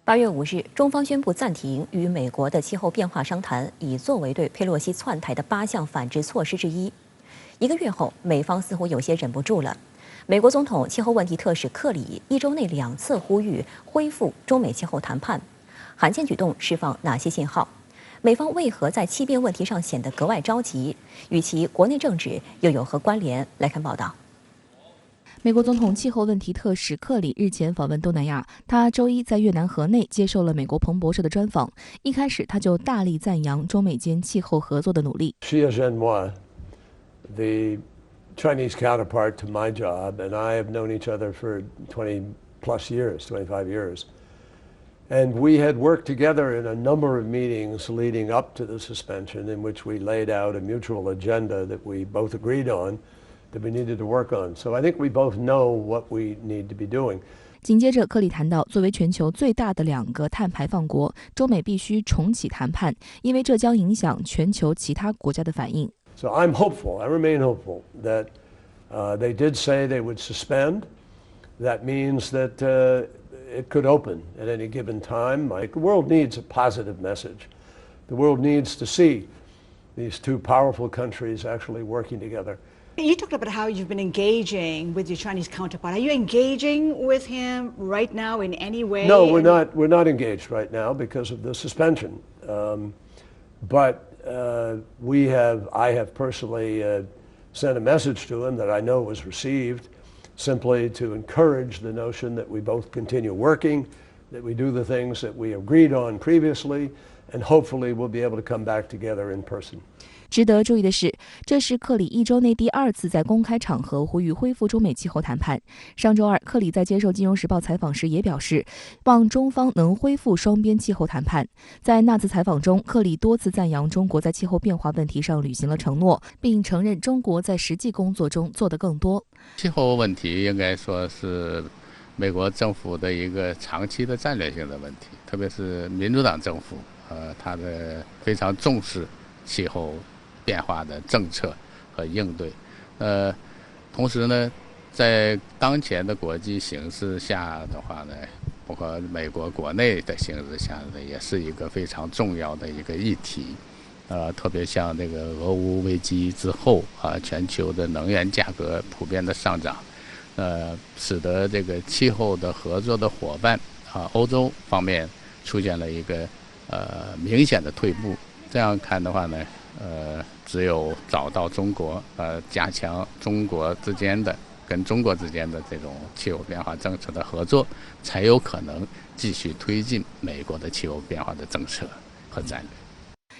8月5日，中方宣布暂停与美国的气候变化商谈，以作为对佩洛西窜台的8项反制措施之一。1个月后，美方似乎有些忍不住了。美国总统气候问题特使克里1周内2次呼吁恢复中美气候谈判，罕见举动释放哪些信号？美方为何在气变问题上显得格外着急？与其国内政治又有何关联？来看报道。美国总统气候问题特使克里日前访问东南亚，他周一在越南河内接受了美国彭博社的专访。一开始，他就大力赞扬中美间气候合作的努力。Xi Jinping, the Chinese counterpart to my job, and I have known each other for 20 plus years, 25 years. And we had worked together in a number of meetings leading up to the suspension in which we laid out a mutual agenda that we both agreed on that we needed to work on. So I think we both know what we need to be doing. 紧接着，克里谈到，作为全球最大的2个碳排放国，中美必须重启谈判，因为这将影响全球其他国家的反应。So I'm hopeful, I remain hopeful that they did say they would suspend. That means that it could open at any given time. The world needs a positive message. The world needs to see these two powerful countries actually working together. You talked about how you've been engaging with your Chinese counterpart. Are you engaging with him right now in any way? No, we're not. We're not engaged right now because of the suspension. But I have personally sent a message to him that I know was received, simply to encourage the notion that we both continue working, that we do the things that we agreed on previously, and hopefully we'll be able to come back together in person. 值得注意的是，这是克里1周内第2次在公开场合呼吁恢复中美气候谈判。上周二，克里在接受《金融时报》采访时也表示，望中方能恢复双边气候谈判。在那次采访中，克里多次赞扬中国在气候变化问题上履行了承诺，并承认中国在实际工作中做得更多。气候问题应该说是美国政府的一个长期的战略性的问题，特别是民主党政府，他的非常重视气候变化的政策和应对，同时呢，在当前的国际形势下的话呢，包括美国国内的形势下呢，也是一个非常重要的一个议题，特别像这个俄乌危机之后全球的能源价格普遍的上涨，使得这个气候的合作的伙伴欧洲方面出现了一个明显的退步。这样看的话呢，只有找到中国，加强中国之间的跟中国之间的这种气候变化政策的合作，才有可能继续推进美国的气候变化的政策和战略。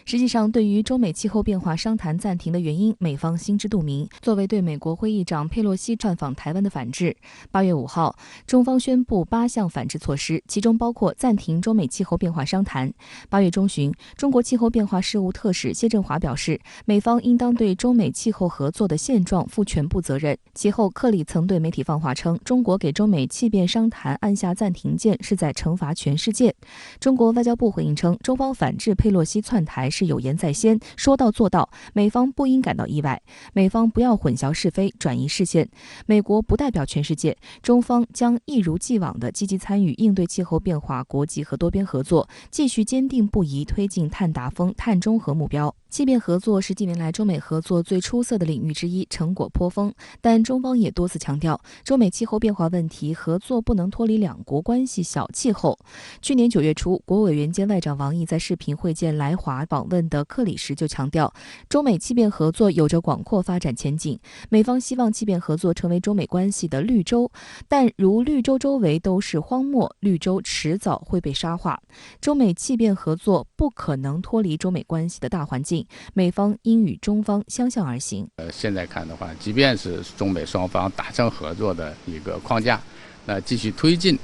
实际上，对于中美气候变化商谈暂停的原因，美方心知肚明。作为对美国会议长佩洛西窜访台湾的反制，8月5号，中方宣布8项反制措施，其中包括暂停中美气候变化商谈。8月中旬，中国气候变化事务特使谢振华表示，美方应当对中美气候合作的现状负全部责任。其后，克里曾对媒体放话称，中国给中美气变商谈按下暂停键，是在惩罚全世界。中国外交部回应称，中方反制佩洛西窜台是有言在先，说到做到，美方不应感到意外。美方不要混淆是非，转移视线。美国不代表全世界，中方将一如既往地积极参与应对气候变化国际和多边合作，继续坚定不移推进碳达峰、碳中和目标。气变合作是近年来中美合作最出色的领域之一，成果颇丰。但中方也多次强调，中美气候变化问题合作不能脱离两国关系小气候。去年9月初，国务委员兼外长王毅在视频会见来华访问的克里时就强调，中美气变合作有着广阔发展前景。美方希望气变合作成为中美关系的绿洲，但如绿洲周围都是荒漠，绿洲迟早会被沙化。中美气变合作不可能脱离中美关系的大环境。美方应与中方相向而行。现在看的话，即便是中美双方达成合作的一个框架，那继续推进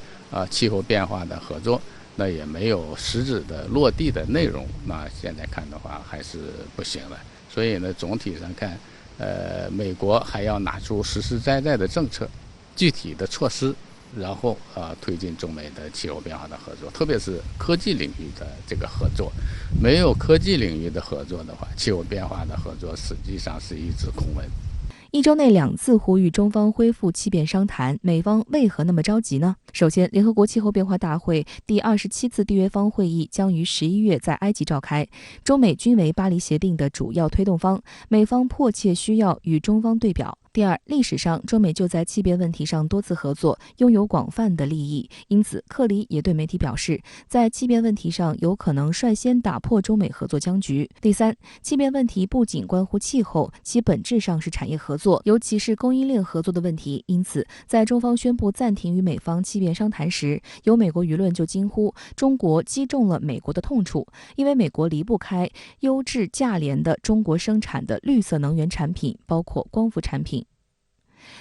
气候变化的合作，那也没有实质的落地的内容，那现在看的话还是不行了。所以呢，总体上看，美国还要拿出实实在在的政策、具体的措施。然后推进中美的气候变化的合作，特别是科技领域的这个合作。没有科技领域的合作的话，气候变化的合作实际上是一纸空文。一周内2次呼吁中方恢复气变商谈，美方为何那么着急呢？首先，联合国气候变化大会第27次缔约方会议将于11月在埃及召开，中美均为巴黎协定的主要推动方，美方迫切需要与中方对表。第二，历史上中美就在气变问题上多次合作，拥有广泛的利益，因此克里也对媒体表示，在气变问题上有可能率先打破中美合作僵局。第三，气变问题不仅关乎气候，其本质上是产业合作，尤其是供应链合作的问题。因此，在中方宣布暂停与美方气变商谈时，有美国舆论就惊呼中国击中了美国的痛处，因为美国离不开优质价廉的中国生产的绿色能源产品，包括光伏产品。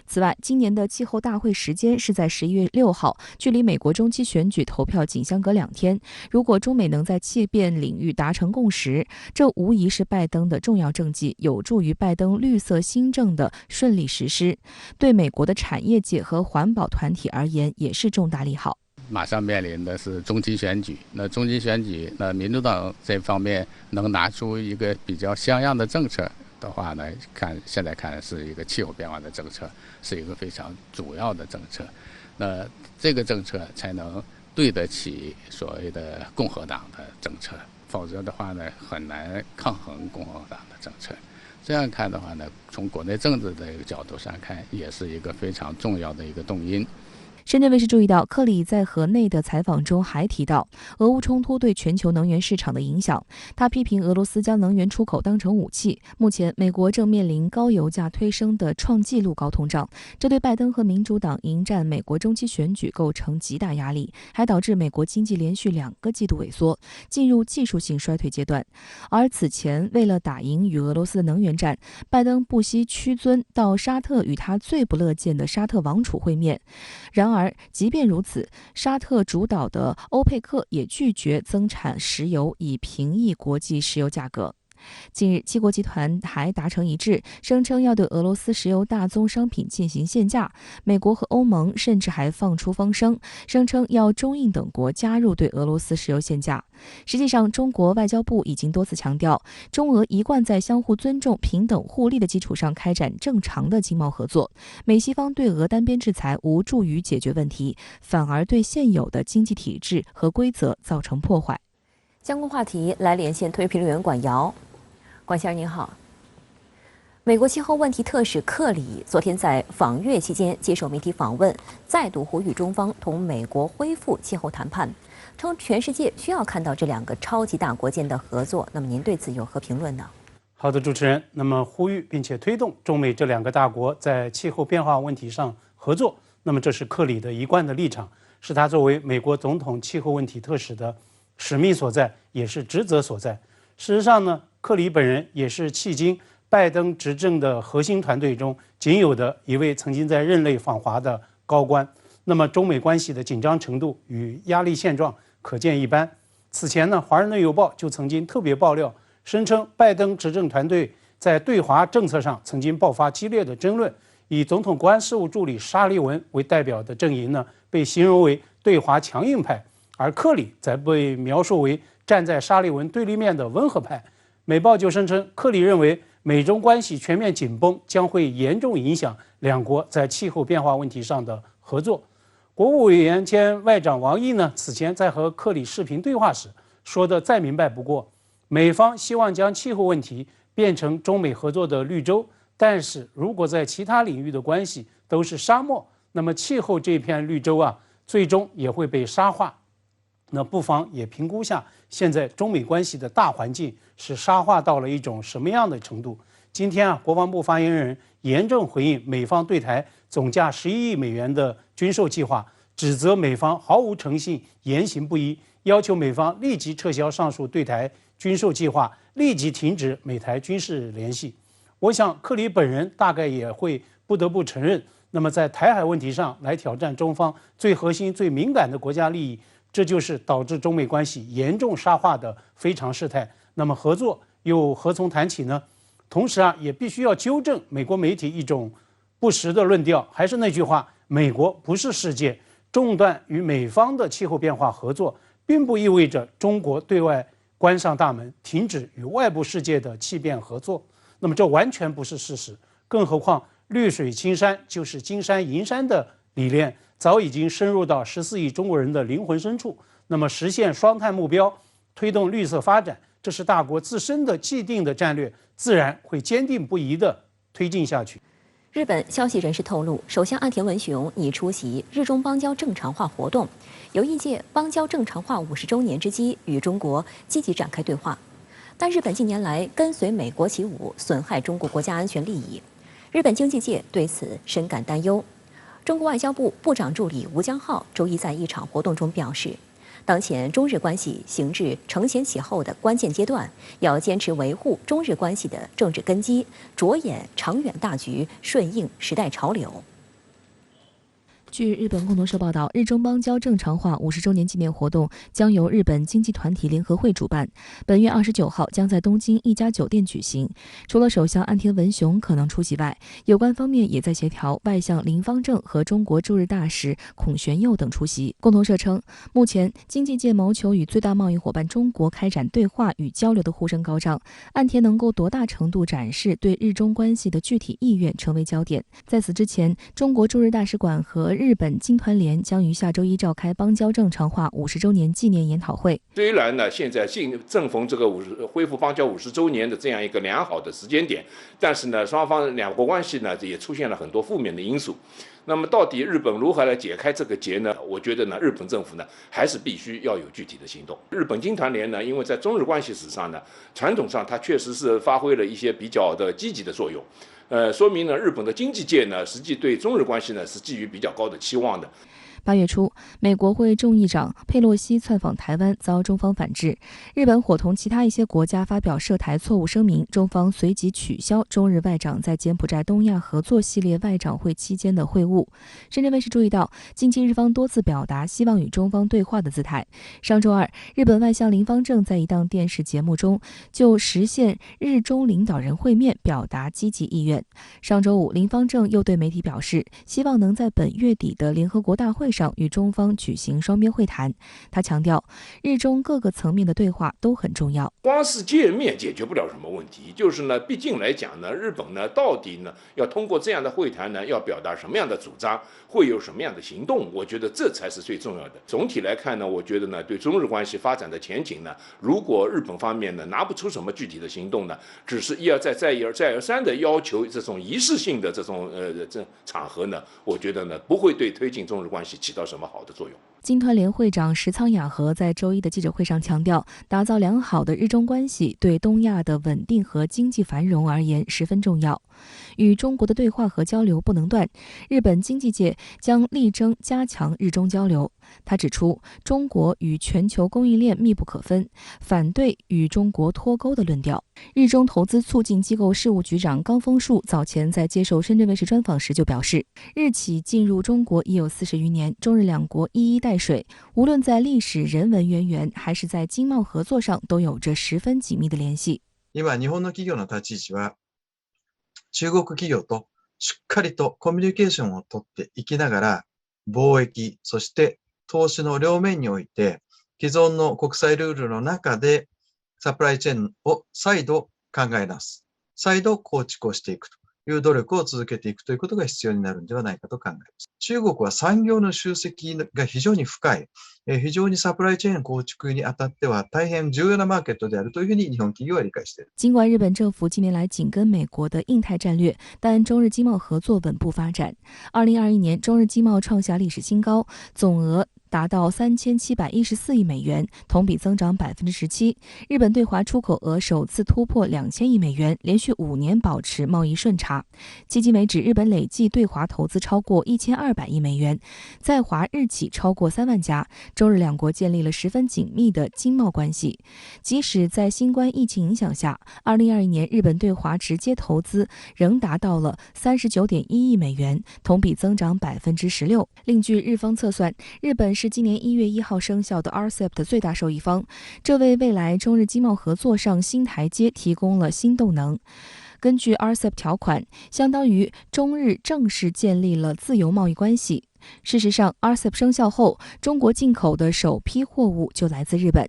此外，今年的气候大会时间是在11月6号，距离美国中期选举投票仅相隔2天。如果中美能在气变领域达成共识，这无疑是拜登的重要政绩，有助于拜登绿色新政的顺利实施，对美国的产业界和环保团体而言也是重大利好。马上面临的是中期选举，那中期选举，那民主党这方面能拿出一个比较像样的政策的话呢，现在看是一个气候变化的政策，是一个非常主要的政策。那这个政策才能对得起所谓的共和党的政策，否则的话呢，很难抗衡共和党的政策。这样看的话呢，从国内政治的一个角度上看，也是一个非常重要的一个动因。深圳卫视注意到，克里在河内的采访中还提到俄乌冲突对全球能源市场的影响。他批评俄罗斯将能源出口当成武器。目前，美国正面临高油价推升的创纪录高通胀，这对拜登和民主党迎战美国中期选举构成极大压力，还导致美国经济连续2个季度萎缩，进入技术性衰退阶段。而此前，为了打赢与俄罗斯的能源战，拜登不惜屈尊到沙特与他最不乐见的沙特王储会面。然而，即便如此，沙特主导的欧佩克也拒绝增产石油，以平抑国际石油价格。近日，7国集团还达成一致，声称要对俄罗斯石油大宗商品进行限价。美国和欧盟甚至还放出风声，声称要中印等国加入对俄罗斯石油限价。实际上，中国外交部已经多次强调，中俄一贯在相互尊重、平等互利的基础上开展正常的经贸合作。美西方对俄单边制裁无助于解决问题，反而对现有的经济体制和规则造成破坏。相关话题来连线特约评论员管瑶。管先生您好，美国气候问题特使克里昨天在访越期间接受媒体访问，再度呼吁中方同美国恢复气候谈判，称全世界需要看到这2个超级大国间的合作。那么您对此有何评论呢？好的，主持人。那么呼吁并且推动中美这2个大国在气候变化问题上合作，那么这是克里的一贯的立场，是他作为美国总统气候问题特使的使命所在，也是职责所在。事实上呢，克里本人也是迄今拜登执政的核心团队中仅有的一位曾经在任内访华的高官。那么中美关系的紧张程度与压力现状可见一斑。此前呢，《华盛顿邮报》就曾经特别爆料，声称拜登执政团队在对华政策上曾经爆发激烈的争论，以总统国安事务助理沙利文为代表的阵营呢，被形容为对华强硬派，而克里则被描述为站在沙利文对立面的温和派。美报就声称，克里认为美中关系全面紧绷将会严重影响2国在气候变化问题上的合作。国务委员兼外长王毅呢，此前在和克里视频对话时说的再明白不过，美方希望将气候问题变成中美合作的绿洲，但是如果在其他领域的关系都是沙漠，那么气候这片绿洲啊，最终也会被沙化。那不妨也评估下现在中美关系的大环境是沙化到了一种什么样的程度。今天啊，国防部发言人严正回应美方对台总价11亿美元的军售计划，指责美方毫无诚信、言行不一，要求美方立即撤销上述对台军售计划，立即停止美台军事联系。我想克里本人大概也会不得不承认，那么在台海问题上来挑战中方最核心、最敏感的国家利益，这就是导致中美关系严重沙化的非常事态。那么合作又何从谈起呢？同时啊，也必须要纠正美国媒体一种不实的论调。还是那句话，美国不是世界，中断与美方的气候变化合作，并不意味着中国对外关上大门，停止与外部世界的气变合作。那么这完全不是事实。更何况绿水青山就是金山银山的理念早已经深入到14亿中国人的灵魂深处。那么实现双碳目标，推动绿色发展，这是大国自身的既定的战略，自然会坚定不移地推进下去。日本消息人士透露，首相岸田文雄拟出席日中邦交正常化活动，有意借邦交正常化50周年之机与中国积极展开对话。但日本近年来跟随美国起舞，损害中国国家安全利益，日本经济界对此深感担忧。中国外交部部长助理吴江浩周一在一场活动中表示，当前中日关系行至承前启后的关键阶段，要坚持维护中日关系的政治根基，着眼长远大局，顺应时代潮流。据日本共同社报道，日中邦交正常化50周年纪念活动将由日本经济团体联合会主办，本月29号将在东京一家酒店举行。除了首相岸田文雄可能出席外，有关方面也在协调外相林芳正和中国驻日大使孔玄佑等出席。共同社称，目前经济界谋求与最大贸易伙伴中国开展对话与交流的呼声高涨，岸田能够多大程度展示对日中关系的具体意愿成为焦点。在此之前，中国驻日大使馆和日本经团联将于下周一召开邦交正常化50周年纪念研讨会。虽然呢，现在正逢这个恢复邦交50周年的这样一个良好的时间点，但是呢，双方两国关系呢也出现了很多负面的因素。那么到底日本如何来解开这个结呢？我觉得呢，日本政府呢还是必须要有具体的行动。日本经团联呢，因为在中日关系史上呢，传统上它确实是发挥了一些比较的积极的作用。说明呢，日本的经济界呢，实际对中日关系呢是寄予比较高的期望的。8月初，美国会众议长佩洛西窜访台湾，遭中方反制。日本伙同其他一些国家发表涉台错误声明，中方随即取消中日外长在柬埔寨东亚合作系列外长会期间的会晤。深圳卫视注意到，近期日方多次表达希望与中方对话的姿态。上周二，日本外相林芳正在一档电视节目中就实现日中领导人会面表达积极意愿。上周五，林芳正又对媒体表示，希望能在本月底的联合国大会上与中方举行双边会谈。他强调，日中各个层面的对话都很重要。光是见面解决不了什么问题，就是呢，毕竟来讲呢，日本呢到底呢要通过这样的会谈呢，要表达什么样的主张，会有什么样的行动？我觉得这才是最重要的。总体来看呢，我觉得呢，对中日关系发展的前景呢，如果日本方面呢拿不出什么具体的行动呢，只是一而再再而三的要求这种仪式性的这种这场合呢，我觉得呢不会对推进中日关系起到什么好的作用。经团联会长石仓雅和在周一的记者会上强调，打造良好的日中关系对东亚的稳定和经济繁荣而言十分重要。与中国的对话和交流不能断，日本经济界将力争加强日中交流。他指出，中国与全球供应链密不可分，反对与中国脱钩的论调。日中投资促进机构事务局长冈丰树早前在接受深圳卫视专访时就表示，日企进入中国已有40余年，中日两国一衣带水，无论在历史人文渊源还是在经贸合作上都有着十分紧密的联系。今日本の企業の立ち位置は中国企業としっかりとコミュニケーションをとっていきながら、貿易そして投資の両面において既存の国際ルールの中でサプライチェーンを再度考え直す、再度構築をしていくという努力を続けていくということが必要になるんではないかと考えます。中国は産業の集積が非常に深い、非常にサプライチェーン構築にあたっては大変重要なマーケットであるというふうに日本企業は理解している。尽管日本政府近年来紧跟美国的印太战略，但中日经贸合作稳步发展。2021年，中日经贸创下历史新高，总额达到3714亿美元，同比增长17%。日本对华出口额首次突破2000亿美元，连续5年保持贸易顺差。迄今为止，日本累计对华投资超过1200亿美元，在华日企超过3万家。中日两国建立了十分紧密的经贸关系。即使在新冠疫情影响下，2021年日本对华直接投资仍达到了39.1亿美元，同比增长16%。另据日方测算，日本是今年1月1号生效的 RCEP 的最大受益方，这为未来中日经贸合作上新台阶提供了新动能。根据 RCEP 条款，相当于中日正式建立了自由贸易关系。事实上 ，RCEP 生效后，中国进口的首批货物就来自日本。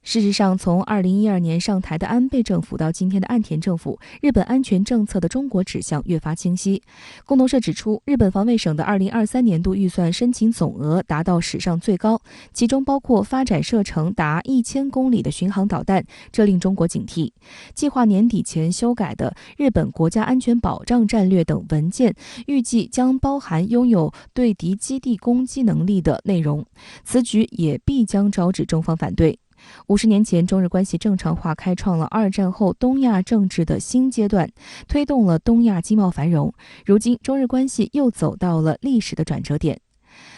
事实上，从2012年上台的安倍政府到今天的岸田政府，日本安全政策的中国指向越发清晰。共同社指出，日本防卫省的2023年度预算申请总额达到史上最高，其中包括发展射程达1000公里的巡航导弹，这令中国警惕。计划年底前修改的日本国家安全保障战略等文件，预计将包含拥有对敌基地攻击能力的内容。此举也必将招致中方反对。50年前，中日关系正常化开创了2战后东亚政治的新阶段，推动了东亚经贸繁荣。如今，中日关系又走到了历史的转折点。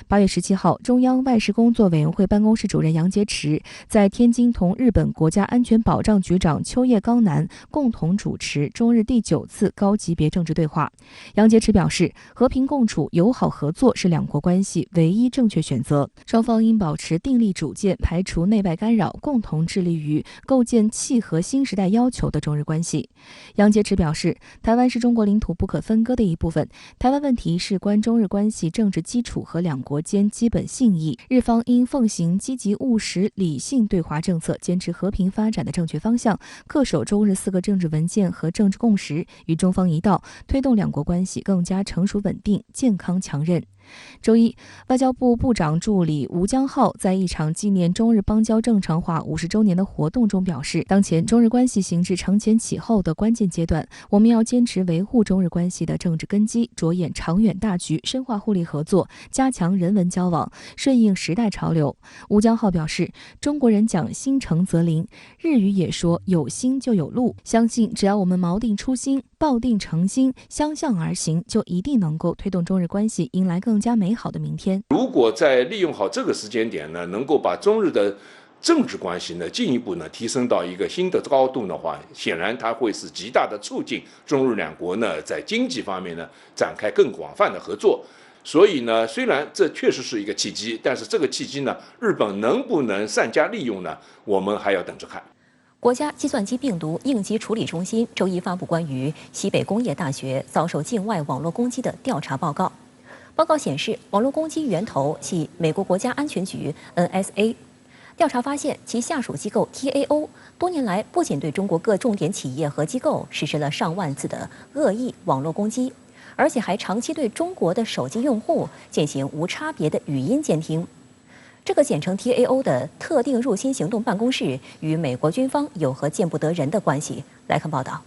8月17号，中央外事工作委员会办公室主任杨洁篪在天津同日本国家安全保障局长秋叶刚男共同主持中日第9次高级别政治对话。杨洁篪表示，和平共处、友好合作是两国关系唯一正确选择，双方应保持订立主见，排除内外干扰，共同致力于构建契合新时代要求的中日关系。杨洁篪表示，台湾是中国领土不可分割的一部分，台湾问题事关中日关系政治基础和两国间基本信义，日方应奉行积极务实理性对华政策，坚持和平发展的正确方向，恪守中日4个政治文件和政治共识，与中方一道，推动两国关系更加成熟稳定、健康强韧。周一，外交部部长助理吴江浩在一场纪念中日邦交正常化50周年的活动中表示，当前中日关系行至承前启后的关键阶段，我们要坚持维护中日关系的政治根基，着眼长远大局，深化互利合作，加强人文交往，顺应时代潮流。吴江浩表示，中国人讲心诚则灵，日语也说有心就有路，相信只要我们锚定初心，抱定诚心，相向而行，就一定能够推动中日关系迎来更加美好的明天。如果在利用好这个时间点呢，能够把中日的政治关系呢进一步呢提升到一个新的高度的话，显然它会是极大的促进中日两国呢在经济方面呢展开更广泛的合作。所以呢，虽然这确实是一个契机，但是这个契机呢，日本能不能善加利用呢，我们还要等着看。国家计算机病毒应急处理中心周一发布关于西北工业大学遭受境外网络攻击的调查报告。报告显示，网络攻击源头系美国国家安全局 NSA。调查发现，其下属机构 TAO 多年来不仅对中国各重点企业和机构实施了上万次的恶意网络攻击，而且还长期对中国的手机用户进行无差别的语音监听。这个简称 TAO 的特定入侵行动办公室与美国军方有何见不得人的关系？来看报道。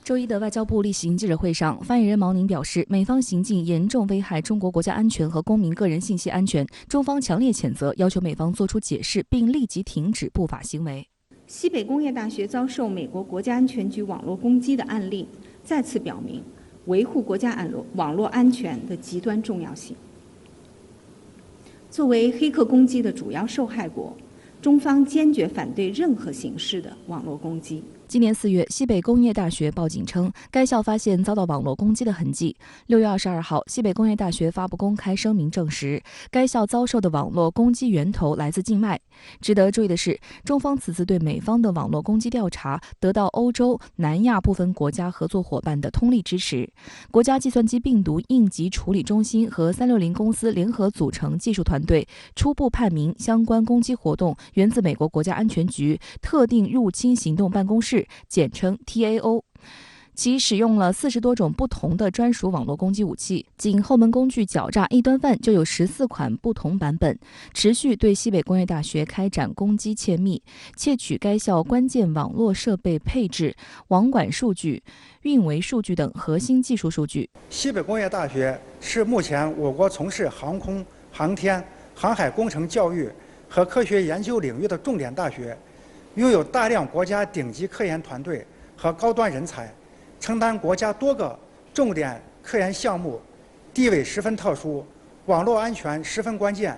周一的外交部例行记者会上，发言人毛宁表示，美方行径严重危害中国国家安全和公民个人信息安全，中方强烈谴责，要求美方作出解释，并立即停止不法行为。西北工业大学遭受美国国家安全局网络攻击的案例，再次表明维护国家网络安全的极端重要性。作为黑客攻击的主要受害国，中方坚决反对任何形式的网络攻击。今年4月，西北工业大学报警称，该校发现遭到网络攻击的痕迹。6月22号，西北工业大学发布公开声明证实，该校遭受的网络攻击源头来自境外。值得注意的是，中方此次对美方的网络攻击调查得到欧洲、南亚部分国家合作伙伴的通力支持。国家计算机病毒应急处理中心和360公司联合组成技术团队，初步判明相关攻击活动源自美国国家安全局特定入侵行动办公室，简称 TAO， 其使用了40多种不同的专属网络攻击武器，仅后门工具狡诈一端犯就有14款不同版本，持续对西北工业大学开展攻击窃密，窃取该校关键网络设备配置、网管数据、运维数据等核心技术数据。西北工业大学是目前我国从事航空、航天、航海工程教育和科学研究领域的重点大学，拥有大量国家顶级科研团队和高端人才，承担国家多个重点科研项目，地位十分特殊，网络安全十分关键。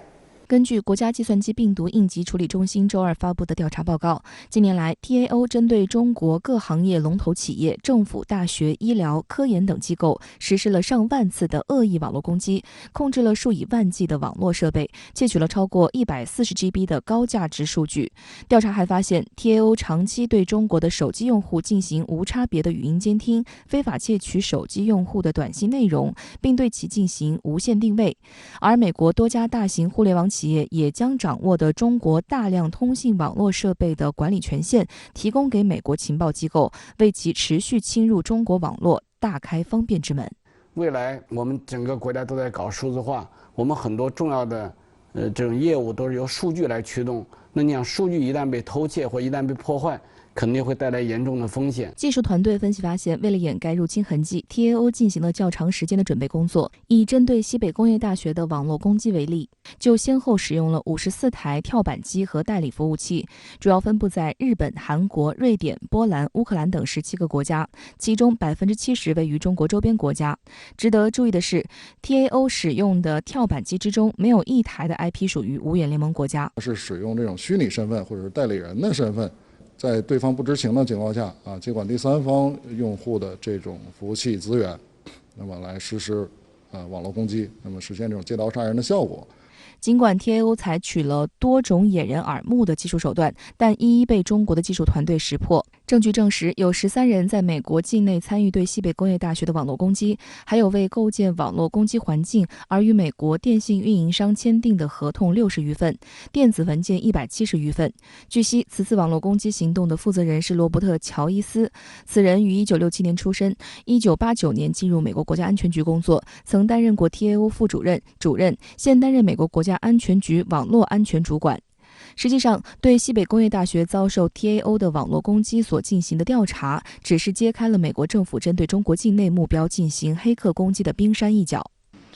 根据国家计算机病毒应急处理中心周二发布的调查报告，近年来 TAO 针对中国各行业龙头企业、政府、大学、医疗、科研等机构实施了上万次的恶意网络攻击，控制了数以万计的网络设备，窃取了超过140GB 的高价值数据。调查还发现 ，TAO 长期对中国的手机用户进行无差别的语音监听，非法窃取手机用户的短信内容，并对其进行无线定位。而美国多家大型互联网企企业也将掌握的中国大量通信网络设备的管理权限提供给美国情报机构，为其持续侵入中国网络大开方便之门。未来我们整个国家都在搞数字化，我们很多重要的这种业务都是由数据来驱动。那你想，数据一旦被偷窃或一旦被破坏，肯定会带来严重的风险。技术团队分析发现，为了掩盖入侵痕迹 ，TAO 进行了较长时间的准备工作。以针对西北工业大学的网络攻击为例，就先后使用了54台跳板机和代理服务器，主要分布在日本、韩国、瑞典、波兰、乌克兰等17个国家，其中70%位于中国周边国家。值得注意的是 ，TAO 使用的跳板机之中，没有一台的 IP 属于五眼联盟国家。是使用这种虚拟身份或者是代理人的身份。在对方不知情的情况下接管第三方用户的这种服务器资源，那么来实施网络攻击，那么实现这种借刀杀人的效果。尽管 TAO 采取了多种掩人耳目的技术手段，但一一被中国的技术团队识破。证据证实，有13人在美国境内参与对西北工业大学的网络攻击，还有为构建网络攻击环境而与美国电信运营商签订的合同60余份，电子文件170余份。据悉，此次网络攻击行动的负责人是罗伯特·乔伊斯，此人于1967年出生，1989年进入美国国家安全局工作，曾担任过 TAO 副主任、主任，现担任美国国家安全局网络安全主管。实际上，对西北工业大学遭受 TAO 的网络攻击所进行的调查，只是揭开了美国政府针对中国境内目标进行黑客攻击的冰山一角。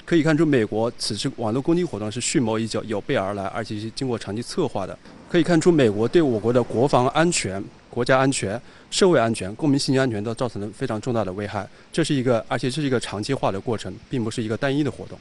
可以看出，美国此次网络攻击活动是蓄谋已久、有备而来，而且是经过长期策划的。可以看出，美国对我国的国防安全、国家安全、社会安全、公民信息安全都造成了非常重大的危害。而且这是一个长期化的过程，并不是一个单一的活动。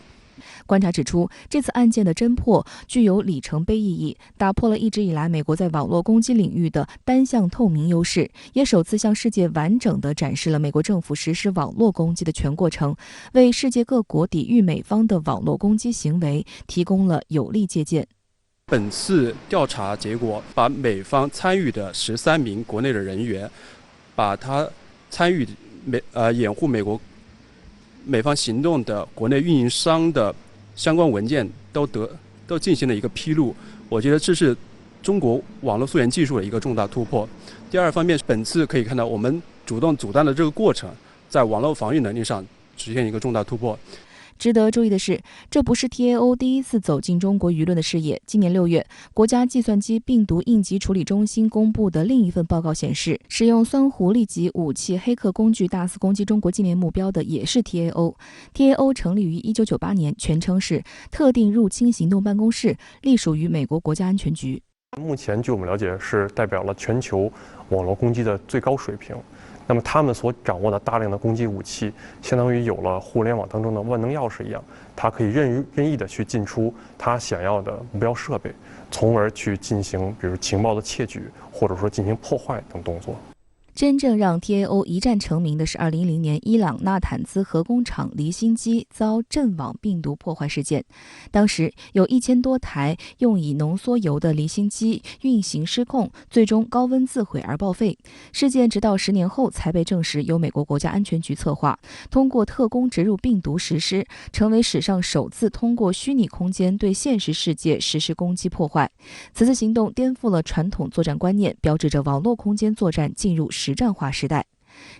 观察指出，这次案件的侦破具有里程碑意义，打破了一直以来美国在网络攻击领域的单向透明优势，也首次向世界完整地展示了美国政府实施网络攻击的全过程，为世界各国抵御美方的网络攻击行为提供了有力借鉴。本次调查结果把美方参与的13名国内的人员，把他参与掩护美方行动的国内运营商的相关文件都进行了一个披露，我觉得这是中国网络溯源技术的一个重大突破。第二方面，本次可以看到我们主动阻断的这个过程，在网络防御能力上实现一个重大突破。值得注意的是，这不是 TAO 第一次走进中国舆论的视野。今年6月，国家计算机病毒应急处理中心公布的另一份报告显示，使用酸狐狸级武器黑客工具大肆攻击中国境内目标的也是 TAO。TAO 成立于1998年，全称是特定入侵行动办公室，隶属于美国国家安全局。目前据我们了解，是代表了全球网络攻击的最高水平。那么他们所掌握的大量的攻击武器，相当于有了互联网当中的万能钥匙一样，它可以任意的去进出它想要的目标设备，从而去进行比如情报的窃取，或者说进行破坏等动作。真正让 TAO 一战成名的是2010年伊朗纳坦兹核工厂离心机遭阵网病毒破坏事件。当时有1000多台用以浓缩铀的离心机运行失控，最终高温自毁而报废。事件直到10年后才被证实由美国国家安全局策划，通过特工植入病毒实施，成为史上首次通过虚拟空间对现实世界实施攻击破坏。此次行动颠覆了传统作战观念，标志着网络空间作战进入实战化时代。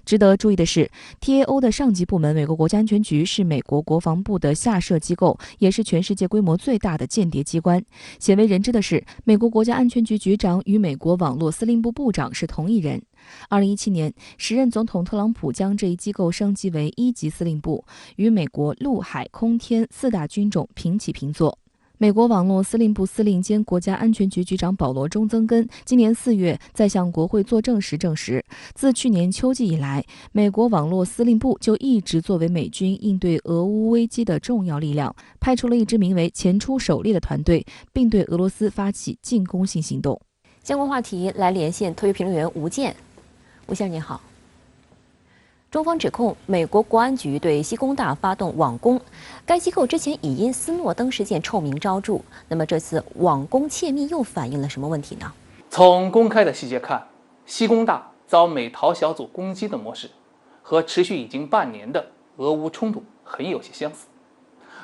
值得注意的是 ，TAO 的上级部门美国国家安全局是美国国防部的下设机构，也是全世界规模最大的间谍机关。鲜为人知的是，美国国家安全局局长与美国网络司令部部长是同一人。2017年，时任总统特朗普将这一机构升级为1级司令部，与美国陆海空天4大军种平起平坐。美国网络司令部司令兼国家安全局局长保罗·中曾根今年4月在向国会作证时证实，自去年秋季以来，美国网络司令部就一直作为美军应对俄乌危机的重要力量，派出了一支名为“前出狩猎”的团队，并对俄罗斯发起进攻性行动。相关话题来连线特约评论员吴健。吴先生您好。中方指控美国国安局对西工大发动网攻，该机构之前已因斯诺登事件臭名昭著。那么这次网攻窃密又反映了什么问题呢？从公开的细节看，西工大遭美淘小组攻击的模式，和持续已经半年的俄乌冲突很有些相似，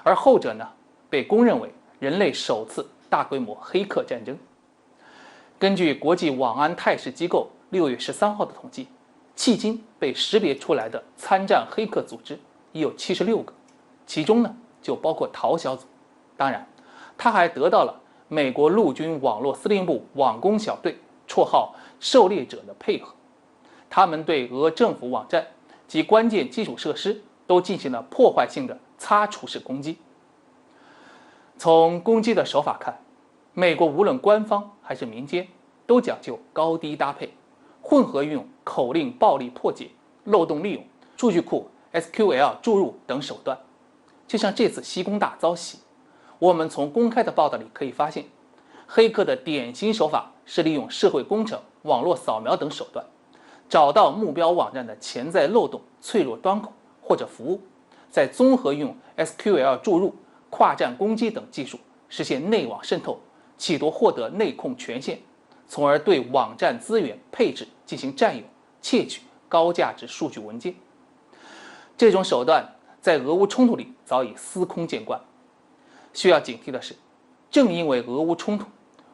而后者呢，被公认为人类首次大规模黑客战争。根据国际网安态势机构6月13号的统计，迄今被识别出来的参战黑客组织已有76个，其中呢就包括陶小组。当然，他还得到了美国陆军网络司令部网工小队绰号狩猎者的配合，他们对俄政府网站及关键基础设施都进行了破坏性的擦除式攻击。从攻击的手法看，美国无论官方还是民间都讲究高低搭配，混合运用口令暴力破解、漏洞利用、数据库 SQL 注入等手段。就像这次西工大遭袭，我们从公开的报道里可以发现，黑客的典型手法是利用社会工程、网络扫描等手段，找到目标网站的潜在漏洞、脆弱端口或者服务，再综合运用 SQL 注入、跨站攻击等技术，实现内网渗透，企图获得内控权限，从而对网站资源配置进行占有，窃取高价值数据文件。这种手段在俄乌冲突里早已司空见惯。需要警惕的是，正因为俄乌冲突，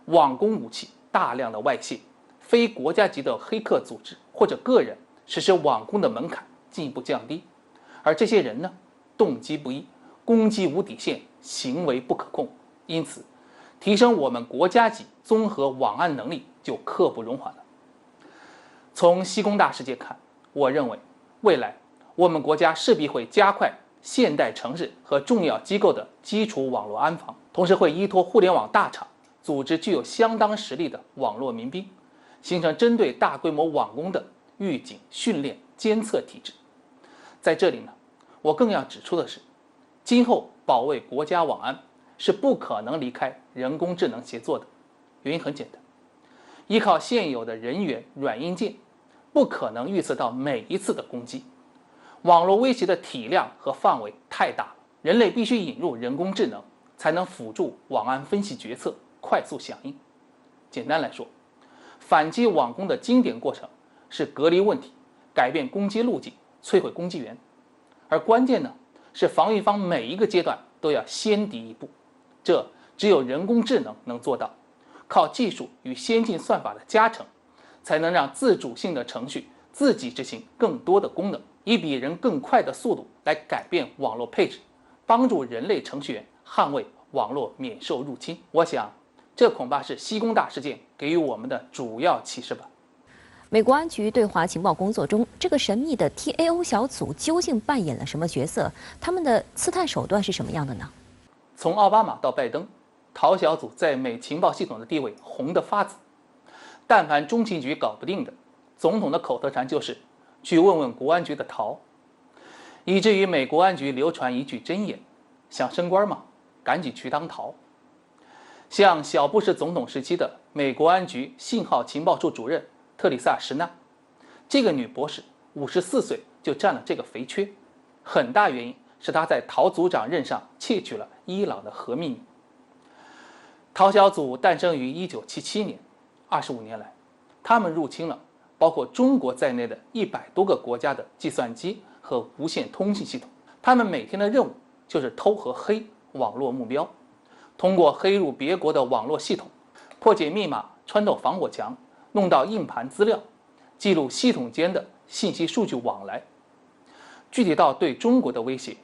网攻武器大量的外泄，非国家级的黑客组织或者个人实施网攻的门槛进一步降低，而这些人呢，动机不一，攻击无底线，行为不可控，因此提升我们国家级综合网安能力就刻不容缓了。从西工大事件看，我认为未来我们国家势必会加快现代城市和重要机构的基础网络安防，同时会依托互联网大厂组织具有相当实力的网络民兵，形成针对大规模网攻的预警、训练、监测体制。在这里呢，我更要指出的是，今后保卫国家网安是不可能离开人工智能协作的。原因很简单，依靠现有的人员、软硬件，不可能预测到每一次的攻击。网络威胁的体量和范围太大了，人类必须引入人工智能，才能辅助网安分析决策，快速响应。简单来说，反击网攻的经典过程是隔离问题，改变攻击路径，摧毁攻击源。而关键呢，是防御方每一个阶段都要先敌一步，这只有人工智能能做到。靠技术与先进算法的加成，才能让自主性的程序自己执行更多的功能，以比人更快的速度来改变网络配置，帮助人类程序员捍卫网络免受入侵。我想，这恐怕是西工大事件给予我们的主要启示吧。美国安局对华情报工作中，这个神秘的 TAO 小组究竟扮演了什么角色？他们的刺探手段是什么样的呢？从奥巴马到拜登，陶小组在美情报系统的地位红得发紫。但凡中情局搞不定的，总统的口头禅就是去问问国安局的陶，以至于美国安局流传一句箴言：想升官嘛，赶紧去当陶。像小布什总统时期的美国安局信号情报处主任特里萨·什纳，这个女博士54岁就占了这个肥缺，很大原因是她在陶组长任上窃取了伊朗的核秘密。陶小组诞生于1977年，25年来，他们入侵了包括中国在内的100多个国家的计算机和无线通信系统。他们每天的任务就是偷和黑网络目标，通过黑入别国的网络系统，破解密码，穿透防火墙，弄到硬盘资料，记录系统间的信息数据往来。具体到对中国的威胁，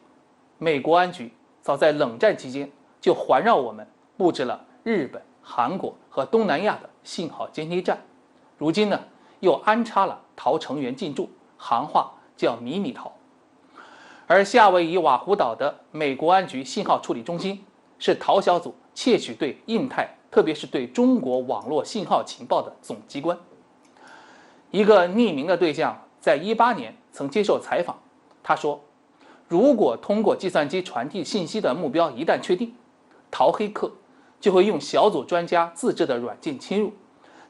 美国安局早在冷战期间就环绕我们布置了日本、韩国和东南亚的信号监听站，如今呢又安插了陶成员进驻，行话叫米米陶。而夏威夷瓦胡岛的美国安局信号处理中心是陶小组窃取对印太，特别是对中国网络信号情报的总机关。一个匿名的对象在18年曾接受采访，他说，如果通过计算机传递信息的目标一旦确定，陶黑客就会用小组专家自制的软件侵入，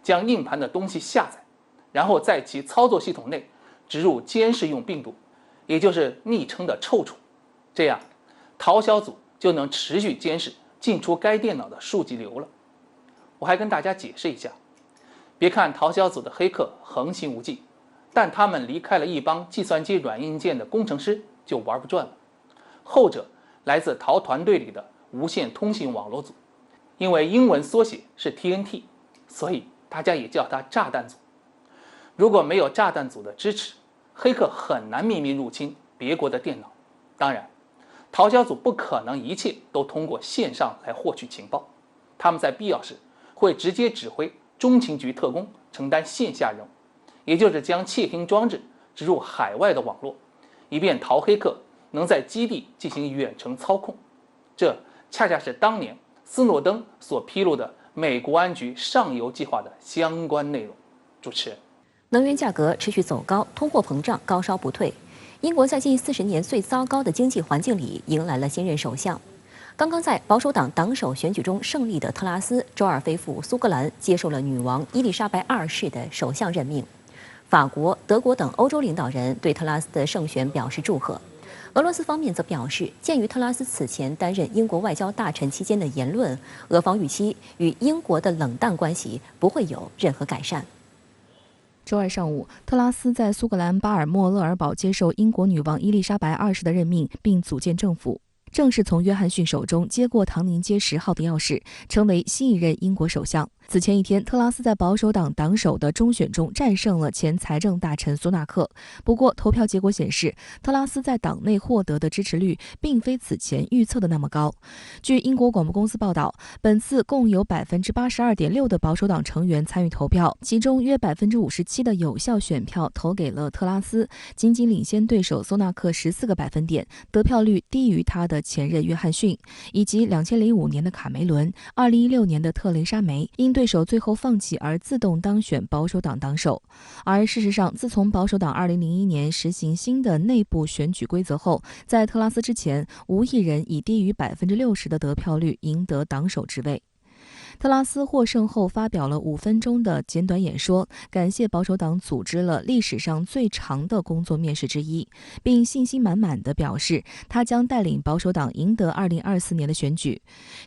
将硬盘的东西下载，然后在其操作系统内植入监视用病毒，也就是昵称的臭虫，这样陶小组就能持续监视进出该电脑的数据流了。我还跟大家解释一下，别看陶小组的黑客横行无忌，但他们离开了一帮计算机软硬件的工程师就玩不转了。后者来自陶团队里的无线通信网络组，因为英文缩写是 TNT， 所以大家也叫它炸弹组。如果没有炸弹组的支持，黑客很难秘密入侵别国的电脑。当然，讨巧组不可能一切都通过线上来获取情报，他们在必要时会直接指挥中情局特工承担线下任务，也就是将窃听装置植入海外的网络，以便逃黑客能在基地进行远程操控。这恰恰是当年斯诺登所披露的美国安局上游计划的相关内容。主持人，能源价格持续走高，通货膨胀高烧不退。英国在近40年最糟糕的经济环境里迎来了新任首相。刚刚在保守党党首选举中胜利的特拉斯，周二飞赴苏格兰接受了女王伊丽莎白2世的首相任命。法国、德国等欧洲领导人对特拉斯的胜选表示祝贺。俄罗斯方面则表示，鉴于特拉斯此前担任英国外交大臣期间的言论，俄方预期与英国的冷淡关系不会有任何改善。周二上午，特拉斯在苏格兰巴尔莫勒尔堡接受英国女王伊丽莎白2世的任命，并组建政府，正式从约翰逊手中接过唐宁街10号的钥匙，成为新一任英国首相。此前一天，特拉斯在保守党党首的中选中战胜了前财政大臣苏纳克。不过，投票结果显示，特拉斯在党内获得的支持率并非此前预测的那么高。据英国广播公司报道，本次共有 82.6% 的保守党成员参与投票，其中约 57% 的有效选票投给了特拉斯，仅仅领先对手苏纳克14个百分点，得票率低于他的前任约翰逊，以及2005年的卡梅伦、2016年的特蕾莎梅，因对手最后放弃而自动当选保守党党首。而事实上，自从保守党2001年实行新的内部选举规则后，在特拉斯之前，无一人以低于 60% 的得票率赢得党首之位。特拉斯获胜后发表了5分钟的简短演说，感谢保守党组织了历史上最长的工作面试之一，并信心满满地表示他将带领保守党赢得2024年的选举。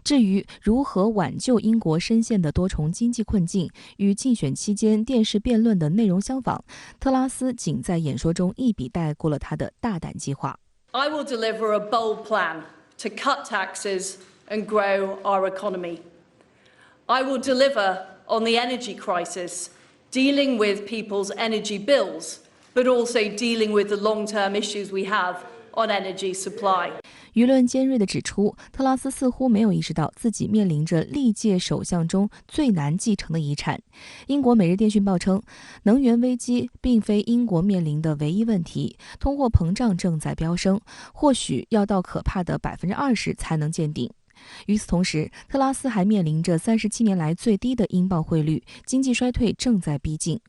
至于如何挽救英国深陷的多重经济困境与竞选期间电视辩论的内容相仿，特拉斯仅在演说中一笔带过了他的大胆计划。I will deliver a bold plan to cut taxes and grow our economy.I will deliver on the energy crisis, dealing with people's energy bills, but also dealing with the long-term issues we have on energy supply. 舆论尖锐地指出，特拉斯似乎没有意识到自己面临着历届首相中最难继承的遗产。英国《每日电讯报》称，能源危机并非英国面临的唯一问题，通货膨胀正在飙升，或许要到可怕的 20% 才能见顶。与此同时，特拉斯还面临着37年来最低的英镑汇率，经济衰退正在逼近，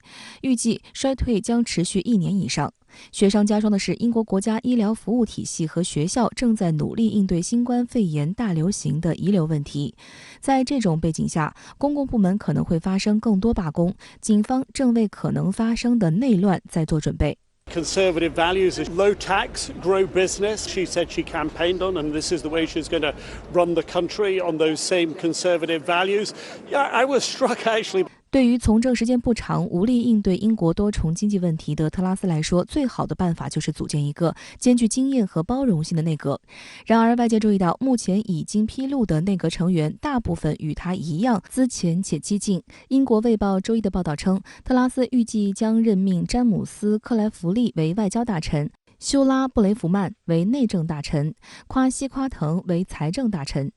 预计衰退将持续1年以上。雪上加霜的是，英国国家医疗服务体系和学校正在努力应对新冠肺炎大流行的遗留问题。在这种背景下，公共部门可能会发生更多罢工，警方正为可能发生的内乱在做准备。Conservative values are low tax, grow business. She said she campaigned on, and this is the way she's going to run the country on those same conservative values. Yeah, I was struck actually. 对于从政时间不长、无力应对英国多重经济问题的特拉斯来说，最好的办法就是组建一个兼具经验和包容性的内阁。然而，外界注意到，目前已经披露的内阁成员大部分与他一样资浅且激进。英国《卫报》周一的报道称，特拉斯预计将任命詹姆斯·克莱弗利为外交大臣，休拉·布雷弗曼为内政大臣，夸西·夸腾为财政大臣。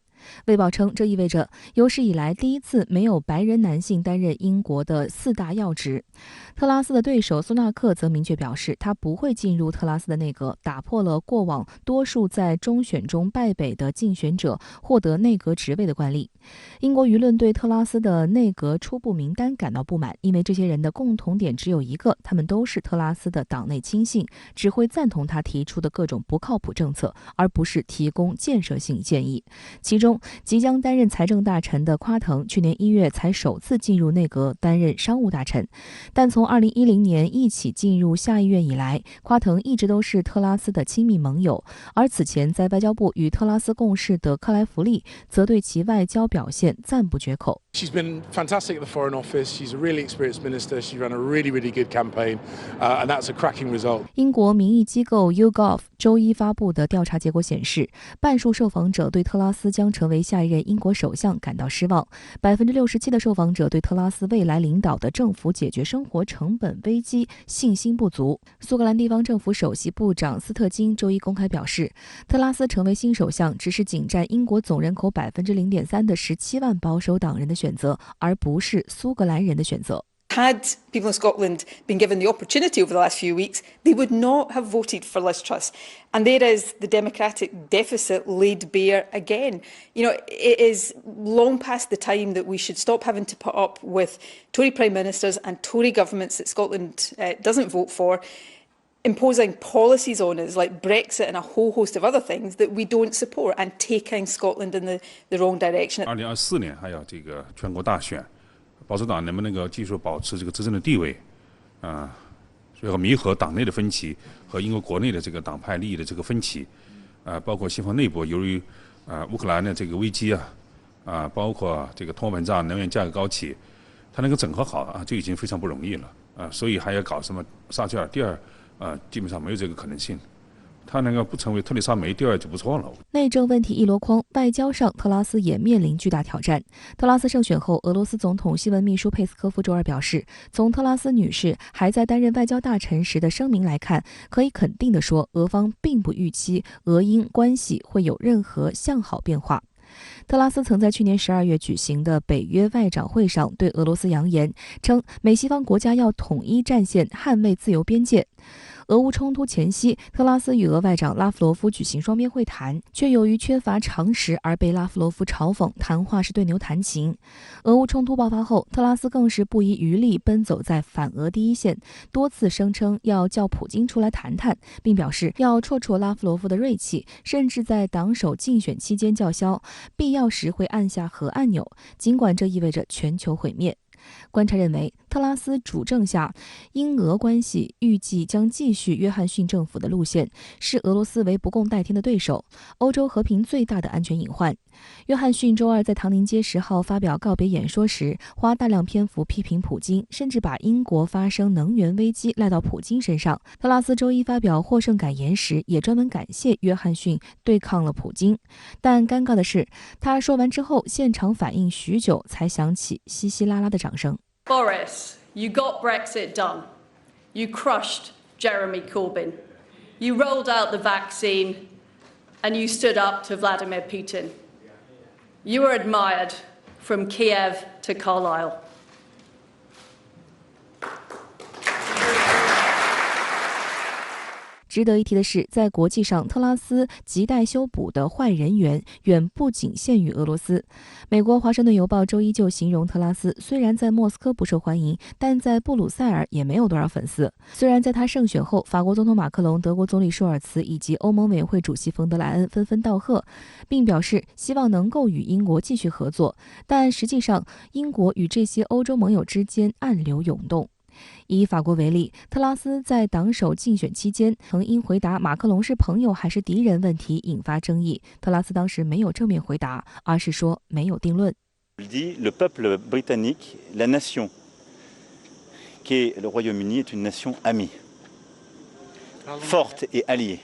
卫报称，这意味着有史以来第一次没有白人男性担任英国的4大要职。特拉斯的对手苏纳克则明确表示，他不会进入特拉斯的内阁，打破了过往多数在中选中败北的竞选者获得内阁职位的惯例。英国舆论对特拉斯的内阁初步名单感到不满，因为这些人的共同点只有一个，他们都是特拉斯的党内亲信，只会赞同他提出的各种不靠谱政策，而不是提供建设性建议。其中，即将担任财政大臣的夸腾，去年1月才首次进入内阁担任商务大臣，但从2010年一起进入下议院以来，夸腾一直都是特拉斯的亲密盟友。而此前在外交部与特拉斯共事的克莱弗利则对其外交表现赞不绝口。She's been fantastic at the Foreign Office. She's a really experienced minister. She ran a really, really good campaign, and that's a cracking result. 英国民意机构 YouGov 周一发布的调查结果显示，半数受访者对特拉斯将成为下一任英国首相感到失望。67%的受访者对特拉斯未来领导的政府解决生活成本危机信心不足。苏格兰地方政府首席部长斯特金周一公开表示，特拉斯成为新首相只是仅占英国总人口0.3%的17万保守党人的选择，而不是苏格兰人的选择。Had people in Scotland been given the opportunity over the last few weeks, they would not have voted for Liz Truss. And there is the democratic deficit laid bare again. You know, it is long past the time that we should stop having to put up with Tory Prime Ministers and Tory governments that Scotland doesn't vote for, imposing policies on us like Brexit and a whole host of other things that we don't support and taking Scotland in the wrong direction. 2024年还有这个全国大选。保守党能不能够继续保持这个执政的地位，最后弥合党内的分歧和英国国内的这个党派利益的这个分歧，包括西方内部由于乌克兰的这个危机包括这个通货膨胀、能源价格高企，它能够整合好就已经非常不容易了所以还要搞什么撒切尔第二基本上没有这个可能性。他能够不成为特蕾莎梅第二就不错了。内政问题一箩筐，外交上特拉斯也面临巨大挑战。特拉斯胜选后，俄罗斯总统新闻秘书佩斯科夫周二表示，从特拉斯女士还在担任外交大臣时的声明来看，可以肯定地说，俄方并不预期俄英关系会有任何向好变化。特拉斯曾在去年12月举行的北约外长会上对俄罗斯扬言，称美西方国家要统一战线，捍卫自由边界。俄乌冲突前夕，特拉斯与俄外长拉夫罗夫举行双边会谈，却由于缺乏常识而被拉夫罗夫嘲讽谈话是对牛弹琴。俄乌冲突爆发后，特拉斯更是不遗余力奔走在反俄第一线，多次声称要叫普京出来谈谈，并表示要挫挫拉夫罗夫的锐气，甚至在党首竞选期间叫嚣，必要时会按下核按钮，尽管这意味着全球毁灭。观察认为，特拉斯主政下，英俄关系预计将继续约翰逊政府的路线，视俄罗斯为不共戴天的对手，欧洲和平最大的安全隐患。约翰逊周二在唐宁街10号发表告别演说时，花大量篇幅批评普京，甚至把英国发生能源危机赖到普京身上。特拉斯周一发表获胜感言时，也专门感谢约翰逊对抗了普京。但尴尬的是，他说完之后，现场反应许久才响起稀稀拉拉的掌声。Boris, you got Brexit done. You crushed Jeremy Corbyn. You rolled out the vaccine, and you stood up to Vladimir Putin. You were admired from Kiev to Carlisle. 值得一提的是，在国际上，特拉斯亟待修补的坏人缘远不仅限于俄罗斯。美国《华盛顿邮报》周一就形容特拉斯虽然在莫斯科不受欢迎，但在布鲁塞尔也没有多少粉丝。虽然在他胜选后，法国总统马克龙、德国总理舒尔茨以及欧盟委员会主席冯德莱恩纷纷道贺，并表示希望能够与英国继续合作，但实际上，英国与这些欧洲盟友之间暗流涌动。以法国为例，特拉斯在党首竞选期间曾因回答马克龙是朋友还是敌人问题引发争议。特拉斯当时没有正面回答，而是说没有定论。Le peuple britannique, la nation qui est le Royaume-Uni est une nation amie, forte et alliée,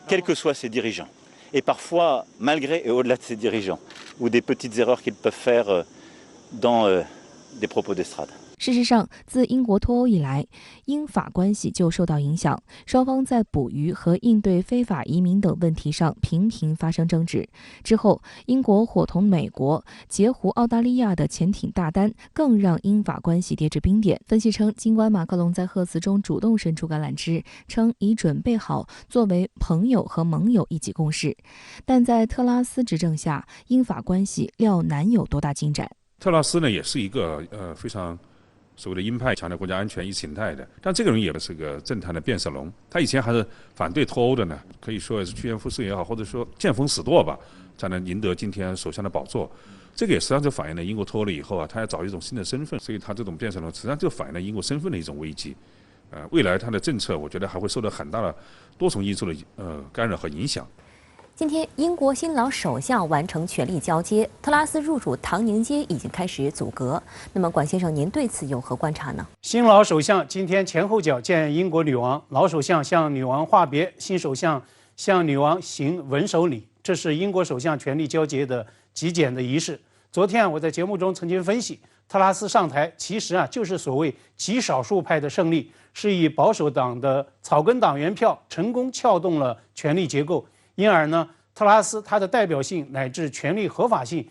quels que soient ses dirigeants, et parfois malgré et au-delà de ses dirigeants, ou des petites erreurs qu'ils peuvent faire dans des propos d'estrade. 事实上，自英国脱欧以来，英法关系就受到影响，双方在捕鱼和应对非法移民等问题上频频发生争执。之后，英国伙同美国截胡澳大利亚的潜艇大单，更让英法关系跌至冰点。分析称，尽管马克龙在贺词中主动伸出橄榄枝，称已准备好作为朋友和盟友一起共事，但在特拉斯执政下，英法关系料难有多大进展。特拉斯呢，也是一个非常所谓的鹰派，强调国家安全意识形态的，但这个人也是个政坛的变色龙。他以前还是反对脱欧的呢，可以说也是趋炎附势也好，或者说见风使舵吧，才能赢得今天首相的宝座。这个也实际上就反映了英国脱欧了以后他要找一种新的身份，所以他这种变色龙实际上就反映了英国身份的一种危机。未来他的政策，我觉得还会受到很大的多重因素的干扰和影响。今天，英国新老首相完成权力交接，特拉斯入主唐宁街已经开始阻隔。那么，管先生，您对此有何观察呢？新老首相今天前后脚见英国女王，老首相向女王话别，新首相向女王行稳手礼。这是英国首相权力交接的极简的仪式。昨天我在节目中曾经分析，特拉斯上台其实就是所谓极少数派的胜利，是以保守党的草根党员票成功撬动了权力结构，因而呢，特拉斯他的代表性乃至权力合法性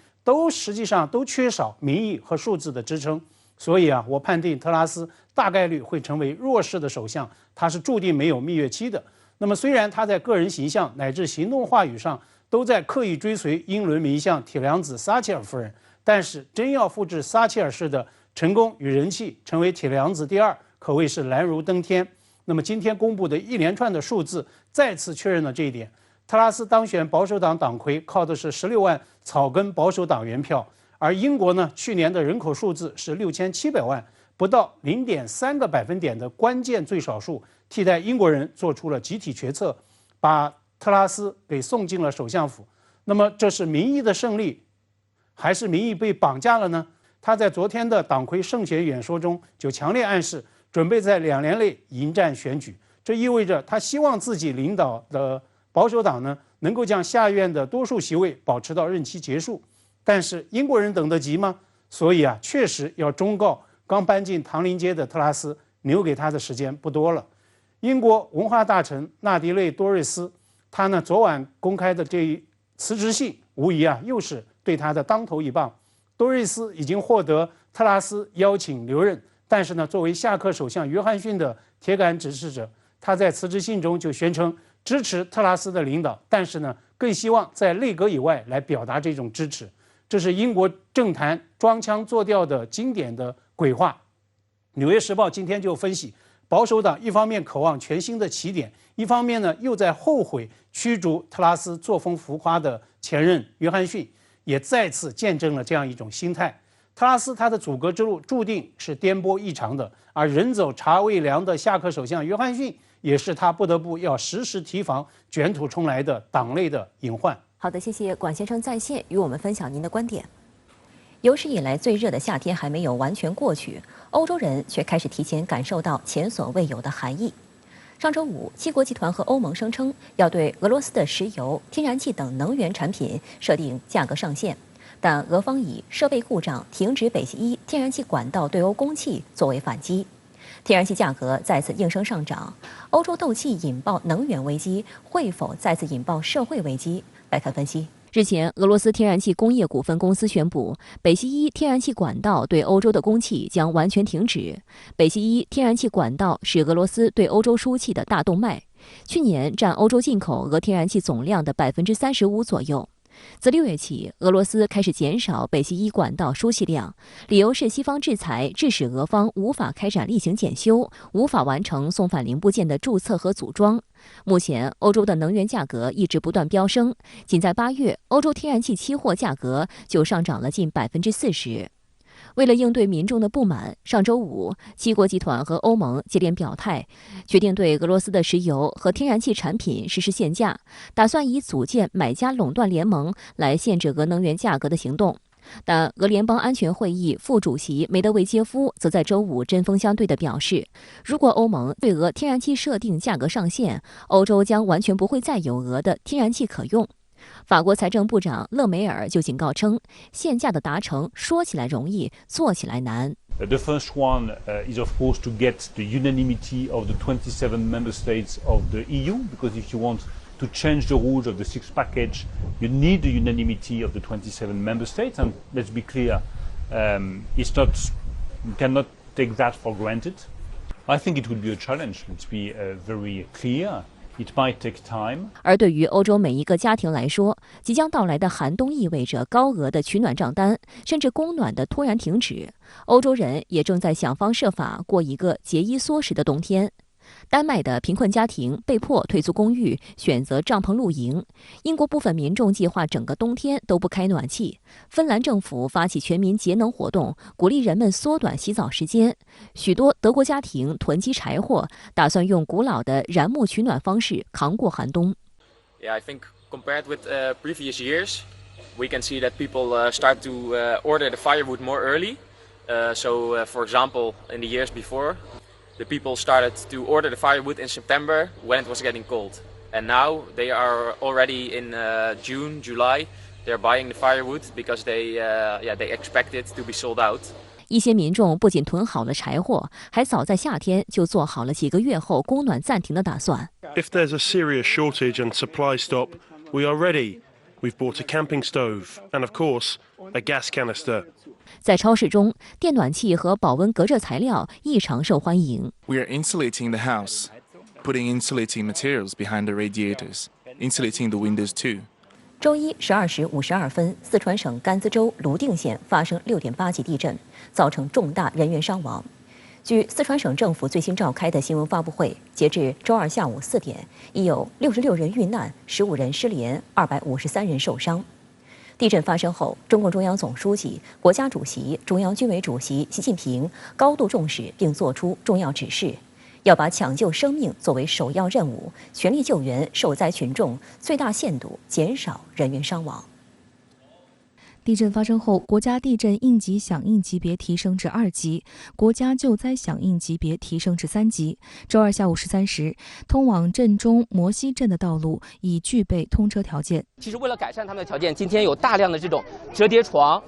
实际上都缺少民意和数字的支撑。所以我判定特拉斯大概率会成为弱势的首相，他是注定没有蜜月期的。那么虽然他在个人形象乃至行动话语上都在刻意追随英伦名相铁娘子撒切尔夫人，但是真要复制撒切尔式的成功与人气，成为铁娘子第二，可谓是难如登天。那么今天公布的一连串的数字再次确认了这一点。特拉斯当选保守党党魁靠的是16万草根保守党员票，而英国呢，去年的人口数字是6700万，不到0.3个百分点的关键最少数，替代英国人做出了集体决策，把特拉斯给送进了首相府。那么这是民意的胜利，还是民意被绑架了呢？他在昨天的党魁胜选演说中就强烈暗示，准备在2年内迎战选举。这意味着他希望自己领导的保守党呢，能够将下院的多数席位保持到任期结束。但是英国人等得及吗？所以确实要忠告刚搬进唐宁街的特拉斯，留给他的时间不多了。英国文化大臣纳迪类多瑞斯，他呢昨晚公开的这一辞职信，无疑又是对他的当头一棒。多瑞斯已经获得特拉斯邀请留任，但是呢，作为下课首相约翰逊的铁杆指示者，他在辞职信中就宣称支持特拉斯的领导，但是呢，更希望在内阁以外来表达这种支持。这是英国政坛装腔作调的经典的鬼话。《纽约时报》今天就分析，保守党一方面渴望全新的起点，一方面呢又在后悔驱逐特拉斯作风浮夸的前任约翰逊，也再次见证了这样一种心态。特拉斯他的阻隔之路注定是颠簸异常的，而人走茶未凉的下课首相约翰逊，也是他不得不要时时提防卷土重来的党内的隐患。好的，谢谢管先生在线与我们分享您的观点。有史以来最热的夏天还没有完全过去，欧洲人却开始提前感受到前所未有的寒意。上周五，7国集团和欧盟声称要对俄罗斯的石油、天然气等能源产品设定价格上限，但俄方以设备故障停止北溪一天然气管道对欧供气作为反击，天然气价格再次应声上涨。欧洲斗气引爆能源危机，会否再次引爆社会危机？来看分析。日前，俄罗斯天然气工业股份公司宣布，北溪一天然气管道对欧洲的供气将完全停止。北溪一天然气管道是俄罗斯对欧洲输气的大动脉，去年占欧洲进口俄天然气总量的35%左右。自6月起，俄罗斯开始减少北溪一管道输气量，理由是西方制裁致使俄方无法开展例行检修，无法完成送返零部件的注册和组装。目前，欧洲的能源价格一直不断飙升，仅在8月，欧洲天然气期货价格就上涨了近40%。为了应对民众的不满，上周五，7国集团和欧盟接连表态，决定对俄罗斯的石油和天然气产品实施限价，打算以组建买家垄断联盟来限制俄能源价格的行动。但俄联邦安全会议副主席梅德韦杰夫则在周五针锋相对地表示，如果欧盟对俄天然气设定价格上限，欧洲将完全不会再有俄的天然气可用。法国财政部长勒梅尔就警告称，限价的达成说起来容易，做起来难。The first one is of course to get the unanimity of the 27 member states of the EU, because if you want to change the rules of the sixth package, you need the unanimity of the 27 member states. And let's be clear, it's not, you cannot take that for granted. I think it will be a challenge. Let's be very clear.It might take time. 而对于欧洲每一个家庭来说，即将到来的寒冬意味着高额的取暖账单，甚至供暖的突然停止。欧洲人也正在想方设法过一个节衣缩食的冬天。丹麦的贫困家庭被迫退租公寓，选择帐篷露营。英国部分民众计划整个冬天都不开暖气。芬兰政府发起全民节能活动，鼓励人们缩短洗澡时间。许多德国家庭囤积柴火，打算用古老的燃木取暖方式扛过寒冬。Yeah, I think compared with previous years, we can see that people start to order the firewood more early. So, for example, in the years before.The people started to order the firewood in September when it was getting cold. And now they are already in June, July, They're buying the firewood because they expect it to be sold out. 一些民众不仅囤好了柴火，还早在夏天就做好了几个月后供暖暂停的打算。If there's a serious shortage and supply stop, we are ready. We've bought a camping stove and, of course, a gas canister. 在超市中，电暖器和保温隔热材料异常受欢迎。We are insulating the house, putting insulating materials behind the radiators, insulating the windows too. 周一12时52分，四川省甘孜州泸定县发生6.8级地震，造成重大人员伤亡。据四川省政府最新召开的新闻发布会，截至周二下午4点，已有66人遇难，15人失联，253人受伤。地震发生后，中共中央总书记、国家主席、中央军委主席习近平高度重视并作出重要指示，要把抢救生命作为首要任务，全力救援受灾群众，最大限度减少人员伤亡。地震发生后，国家地震应急响应级别提升至2级，国家救灾响应级别提升至3级。周二下午13时，通往震中摩西镇的道路已具备通车条件。其实为了改善他们的条件，今天有大量的这种折叠床。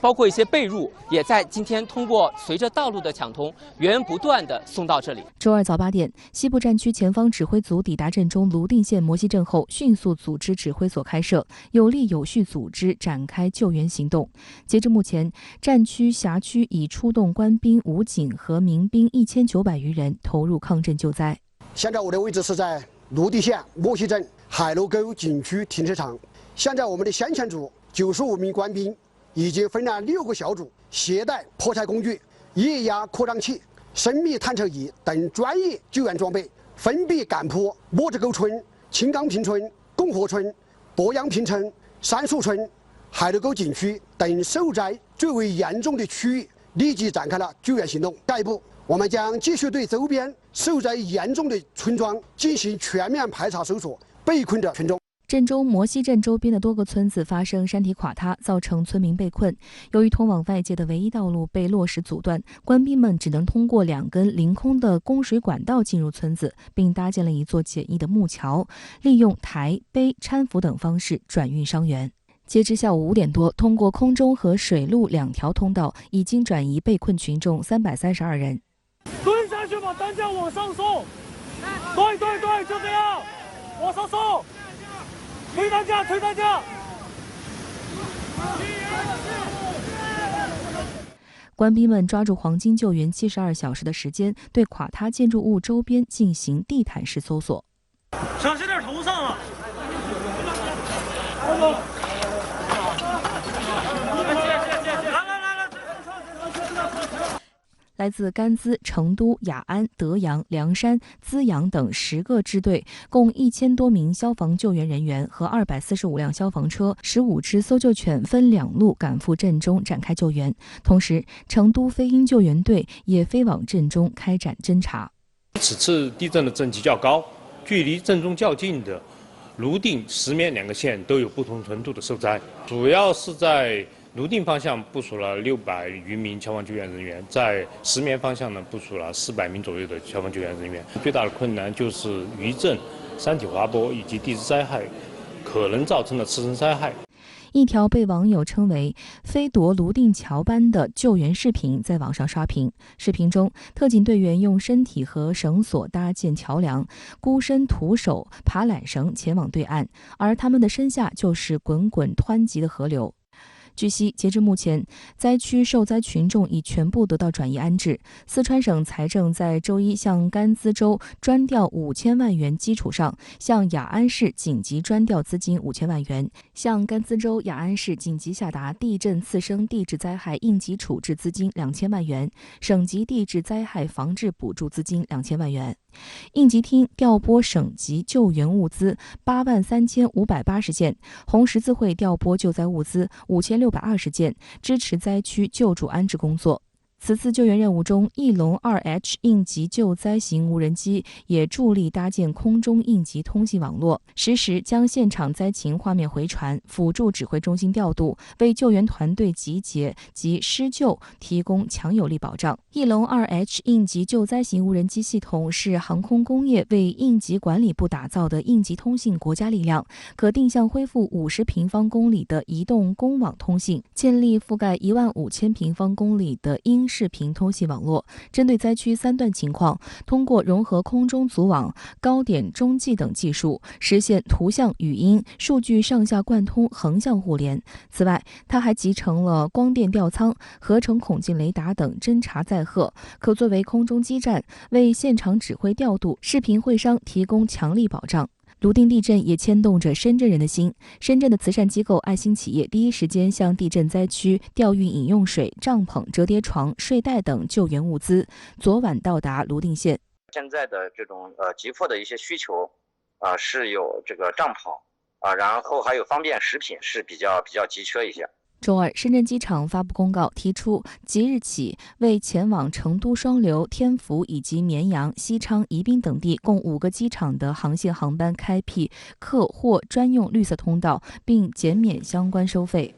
包括一些被褥，也在今天通过随着道路的抢通，源源不断的送到这里。周二早8点，西部战区前方指挥组抵达震中泸定县摩西镇后，迅速组织指挥所开设，有力有序组织展开救援行动。截至目前，战区辖区已出动官兵、武警和民兵1900余人投入抗震救灾。现在我的位置是在泸定县摩西镇海螺沟景区停车场。现在我们的先遣组95名官兵已经分了6个小组，携带破拆工具、液压扩张器、生命探测仪等专业救援装备，分别赶坡墨子沟村、青冈坪村、共和村、鄱阳坪村、杉树村、海螺沟景区等受灾最为严重的区域，立即展开了救援行动。下一步，我们将继续对周边受灾严重的村庄进行全面排查搜索被困的群众。震中摩西镇周边的多个村子发生山体垮塌，造成村民被困。由于通往外界的唯一道路被落石阻断，官兵们只能通过2根凌空的供水管道进入村子，并搭建了一座简易的木桥，利用抬、背、搀扶等方式转运伤员。截至下午5点多，通过空中和水路2条通道，已经转移被困群众332人。蹲下去，把担架往上送。对，就这样，往上送。推担架，推担架！官兵们抓住黄金救援72小时的时间，对垮塌建筑物周边进行地毯式搜索。小心点头上啊！来自甘孜、成都、雅安、德阳、凉山、资阳等10个支队，共1000多名消防救援人员和245辆消防车、15只搜救犬分2路赶赴震中展开救援。同时，成都飞鹰救援队也飞往震中开展侦查。此次地震的震级较高，距离震中较近的泸定、石棉2个县都有不同程度的受灾，主要是在泸定方向部署了600余名消防救援人员，在石棉方向呢部署了400名左右的消防救援人员。最大的困难就是余震、山体滑坡以及地质灾害可能造成的次生灾害。一条被网友称为“飞夺泸定桥般”的救援视频在网上刷屏。视频中，特警队员用身体和绳索搭建桥梁，孤身徒手爬缆绳前往对岸，而他们的身下就是滚滚湍急的河流。据悉，截至目前，灾区受灾群众已全部得到转移安置。四川省财政在周一向甘孜州专调5000万元基础上，向雅安市紧急专调资金5000万元，向甘孜州雅安市紧急下达地震次生地质灾害应急处置资金2000万元，省级地质灾害防治补助资金2000万元。应急厅调拨省级救援物资83580件，红十字会调拨救灾物资5620件，支持灾区救助安置工作。此次救援任务中，翼龙 2H 应急救灾型无人机也助力搭建空中应急通信网络，实时将现场灾情画面回传，辅助指挥中心调度，为救援团队集结及施救提供强有力保障。翼龙 2H 应急救灾型无人机系统是航空工业为应急管理部打造的应急通信国家力量，可定向恢复50平方公里的移动公网通信，建立覆盖15000平方公里的音视频通信网络。针对灾区3段情况，通过融合空中组网、高点中继等技术，实现图像、语音、数据上下贯通、横向互联。此外，它还集成了光电吊舱、合成孔径雷达等侦察载荷，可作为空中基站，为现场指挥调度、视频会商提供强力保障。泸定地震也牵动着深圳人的心。深圳的慈善机构爱心企业第一时间向地震灾区调运饮用水、帐篷、折叠床、睡袋等救援物资，昨晚到达泸定县。现在的这种急迫的一些需求是有这个帐篷然后还有方便食品是比较急缺一些。周二，深圳机场发布公告，提出即日起为前往成都双流、天府以及绵阳、西昌、宜宾等地共5个机场的航线航班开辟客货专用绿色通道，并减免相关收费。